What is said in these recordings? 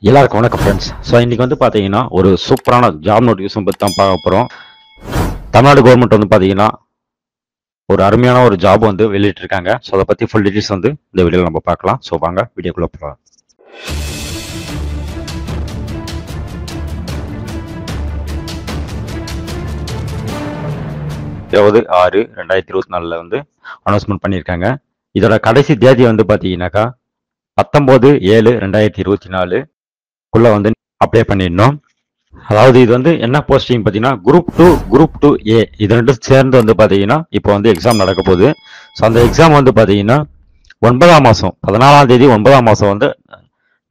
எல்லாருக்கும் வணக்கம் friends. So இன்னைக்கு வந்து பார்த்தீங்கன்னா ஒரு சூப்பரான ஜாப் நோட்டிஃபிகேஷன் பற்றி தான் பார்க்க போகிறோம். தமிழ்நாடு கவர்மெண்ட் வந்து பார்த்தீங்கன்னா ஒரு அருமையான ஒரு ஜாப் வந்து வெளியிட்டிருக்காங்க. ஸோ அதை பற்றி ஃபுல் டீட்டெயில்ஸ் வந்து இந்த வீடியோவில் நம்ம பார்க்கலாம். ஸோ வாங்க வீடியோக்குள்ளே போகலாம். 20/6/2024 வந்து அனௌன்ஸ்மெண்ட் பண்ணியிருக்காங்க. இதோட கடைசி தேதி வந்து பார்த்தீங்கன்னாக்கா 19/7/2024 வந்து அப்ளை பண்ணிடணும். அதாவது இது வந்து என்ன போஸ்டிங் பார்த்தீங்கன்னா குரூப் 2 A இது ரெண்டும் சேர்ந்து வந்து பார்த்தீங்கன்னா இப்போ வந்து எக்ஸாம் நடக்க போகுது. ஸோ அந்த எக்ஸாம் வந்து பார்த்தீங்கன்னா 9ஆம் மாதம் 14ஆம் தேதி 9ஆம் மாதம் வந்து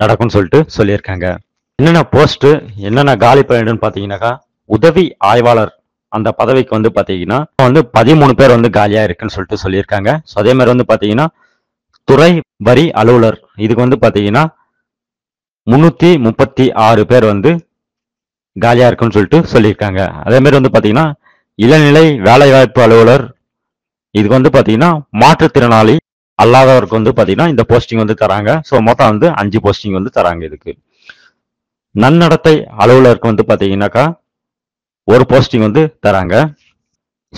நடக்கும்னு சொல்லிட்டு சொல்லியிருக்காங்க. என்னென்ன போஸ்ட்டு என்னென்ன காலி பண்ணிடுன்னு பார்த்தீங்கன்னாக்கா உதவி ஆய்வாளர் அந்த பதவிக்கு வந்து பார்த்தீங்கன்னா வந்து 13 பேர் வந்து காலியாக இருக்குன்னு சொல்லிட்டு சொல்லியிருக்காங்க. ஸோ அதே மாதிரி வந்து பார்த்தீங்கன்னா துறை வரி அலுவலர் இதுக்கு வந்து பார்த்தீங்கன்னா 336 பேர் வந்து காலியா இருக்குன்னு சொல்லிட்டு சொல்லியிருக்காங்க. அதே மாதிரி வந்து பாத்தீங்கன்னா இளநிலை வேலைவாய்ப்பு அலுவலர் இதுக்கு வந்து பாத்தீங்கன்னா மாற்றுத்திறனாளி அல்லாதவருக்கு வந்து பாத்தீங்கன்னா இந்த போஸ்டிங் வந்து தராங்க. ஸோ மொத்தம் வந்து 5 போஸ்டிங் வந்து தராங்க. இதுக்கு நன்னடத்தை அலுவலருக்கு வந்து பாத்தீங்கன்னாக்கா ஒரு போஸ்டிங் வந்து தராங்க.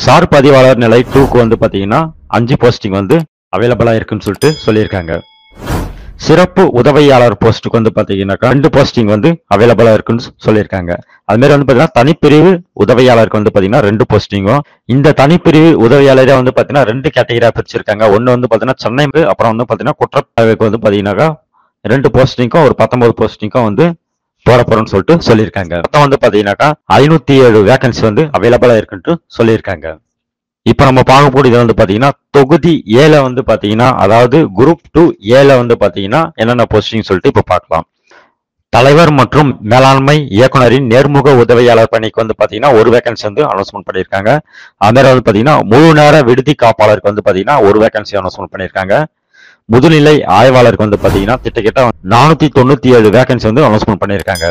சார் பதிவாளர் நிலை 2க்கு வந்து பாத்தீங்கன்னா 5 போஸ்டிங் வந்து அவைலபிளா இருக்குன்னு சொல்லிட்டு சொல்லியிருக்காங்க. சிறப்பு உதவியாளர் போஸ்ட்டுக்கு வந்து பாத்தீங்கன்னாக்கா 2 போஸ்டிங் வந்து அவைலபிளா இருக்குன்னு சொல்லியிருக்காங்க. அது மாதிரி வந்து பாத்தீங்கன்னா தனிப்பிரிவு உதவியாளருக்கு வந்து பாத்தீங்கன்னா 2 போஸ்டிங்கும் இந்த தனிப்பிரிவு உதவியாளரே வந்து பாத்தீங்கன்னா 2 கேட்டகரியா பிரிச்சிருக்காங்க. ஒன்னு வந்து பாத்தீங்கன்னா சென்னை, அப்புறம் வந்து பாத்தீங்கன்னா குற்றப்பிரிவுக்கு வந்து பாத்தீங்கன்னாக்கா 2 போஸ்டிங்கும் ஒரு 19 போஸ்டிங்கும் வந்து போட போறோம்னு சொல்லிட்டு சொல்லியிருக்காங்க. மொத்தம் வந்து பாத்தீங்கன்னாக்கா 507 வேகன்சி வந்து அவைலபிளா இருக்குன்னு சொல்லியிருக்காங்க. இப்ப நம்ம பார்க்கக்கூடியது வந்து பாத்தீங்கன்னா தொகுதி 7 வந்து பாத்தீங்கன்னா அதாவது குரூப் 2A வந்து பாத்தீங்கன்னா என்னென்ன போஸ்டிங் சொல்லிட்டு இப்ப பார்க்கலாம். தலைவர் மற்றும் மேலாண்மை இயக்குனரின் நேர்முக உதவியாளர் பணிக்கு வந்து பாத்தீங்கன்னா ஒரு வேகன்சி வந்து அனௌன்ஸ்மெண்ட் பண்ணியிருக்காங்க. அது வந்து பாத்தீங்கன்னா முழு நேர விடுதி காப்பாளருக்கு வந்து பாத்தீங்கன்னா ஒரு வேகன்சி அனௌன்ஸ்மெண்ட் பண்ணியிருக்காங்க. முதுநிலை ஆய்வாளருக்கு வந்து பாத்தீங்கன்னா கிட்டத்தட்ட 497 வேகன்சி வந்து அனௌன்ஸ்மெண்ட் பண்ணியிருக்காங்க.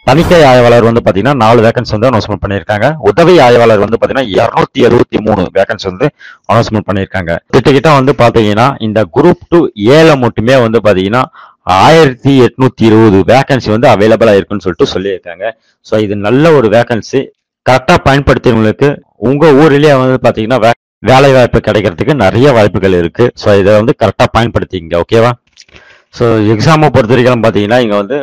தணிக்கை ஆய்வாளர் வந்து பாத்தீங்கன்னா 4 வேகன்சி வந்து அனௌன்ஸ்மெண்ட் பண்ணியிருக்காங்க. உதவி ஆய்வாளர் வந்து பாத்தீங்கன்னா 273 வேகன்சி வந்து அனௌன்ஸ்மெண்ட் பண்ணியிருக்காங்க. கிட்டத்தட்ட வந்து பாத்தீங்கன்னா இந்த குரூப் 2A மட்டுமே வந்து பாத்தீங்கன்னா 1820 வேகன்சி வந்து அவைலபிளா இருக்குன்னு சொல்லிட்டு சொல்லியிருக்காங்க. ஸோ இது நல்ல ஒரு வேகன்சி. கரெக்டா பயன்படுத்தினவங்களுக்கு உங்க ஊர்லயே வந்து பாத்தீங்கன்னா வேலை வாய்ப்பு கிடைக்கிறதுக்கு நிறைய வாய்ப்புகள் இருக்கு. ஸோ இதை வந்து கரெக்டா பயன்படுத்திங்க. ஓகேவா? ஸோ எக்ஸாமை பொறுத்த வரைக்கும் பாத்தீங்கன்னா இங்க வந்து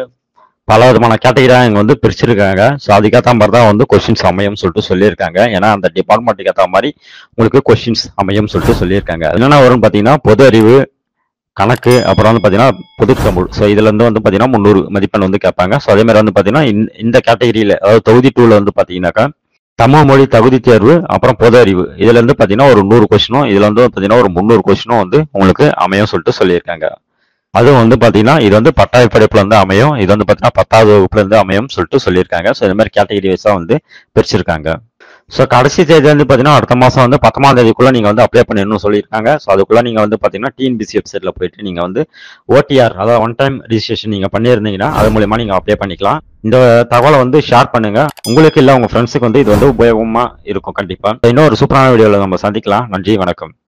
பல விதமான கேட்டகரியாக இங்கே வந்து பிரிச்சிருக்காங்க. ஸோ அதுக்கேற்ற மாதிரி தான் வந்து கொஸ்டின்ஸ் அமையும் சொல்லிட்டு சொல்லியிருக்காங்க. ஏன்னா அந்த டிபார்ட்மெண்ட்டுக்கு ஏற்ற மாதிரி உங்களுக்கு கொஸ்டின்ஸ் அமையும் சொல்லிட்டு சொல்லியிருக்காங்க. என்னென்ன வரும்னு பார்த்தீங்கன்னா பொது அறிவு, கணக்கு, அப்புறம் வந்து பார்த்தீங்கன்னா பொதுத்தமிழ். ஸோ இதுல இருந்து வந்து பார்த்தீங்கன்னா 300 மதிப்பெண் வந்து கேட்பாங்க. ஸோ அதே மாதிரி வந்து பார்த்தீங்கன்னா இந்த கேட்டகரியில் அதாவது தொகுதி 2ல வந்து பார்த்தீங்கன்னாக்கா தமிழ் மொழி தகுதி தேர்வு, அப்புறம் பொது அறிவு இதுல இருந்து பார்த்தீங்கன்னா ஒரு 100 கொஸ்டினும் இதுல வந்து பார்த்தீங்கன்னா ஒரு 300 கொஸ்டினும் வந்து உங்களுக்கு அமையும் சொல்லிட்டு சொல்லியிருக்காங்க. அதுவும் வந்து பாத்தீங்கன்னா இது வந்து பட்டாய படிப்புல இருந்து அமையும். இது வந்து பாத்தீங்கன்னா 10வது வகுப்புல இருந்து அமையும் சொல்லிட்டு சொல்லியிருக்காங்க. ஸோ இந்த மாதிரி கேட்டகரி வைஸா வந்து பிரிச்சிருக்காங்க. ஸோ கடைசி தேதி வந்து பாத்தீங்கன்னா அடுத்த மாசம் வந்து 10ஆம் தேதிக்குள்ள நீங்க வந்து அப்ளை பண்ணிடணும்னு சொல்லியிருக்காங்க. ஸோ அதுக்குள்ள நீங்க வந்து பாத்தீங்கன்னா டிஎன்பிசி வெப்சைட்ல போயிட்டு நீங்க வந்து ஓடிஆர் அதாவது ஒன் டைம் ரிஜிஸ்ட்ரேஷன் நீங்க பண்ணியிருந்தீங்கன்னா அது மூலமா நீங்க அப்ளை பண்ணிக்கலாம். இந்த தகவலை வந்து ஷேர் பண்ணுங்க. உங்களுக்கு இல்ல உங்க ஃப்ரெண்ட்ஸுக்கு வந்து இது வந்து உபயோகமா இருக்கும் கண்டிப்பா. இன்னொரு சூப்பரான வீடியோல நம்ம சந்திக்கலாம். நன்றி, வணக்கம்.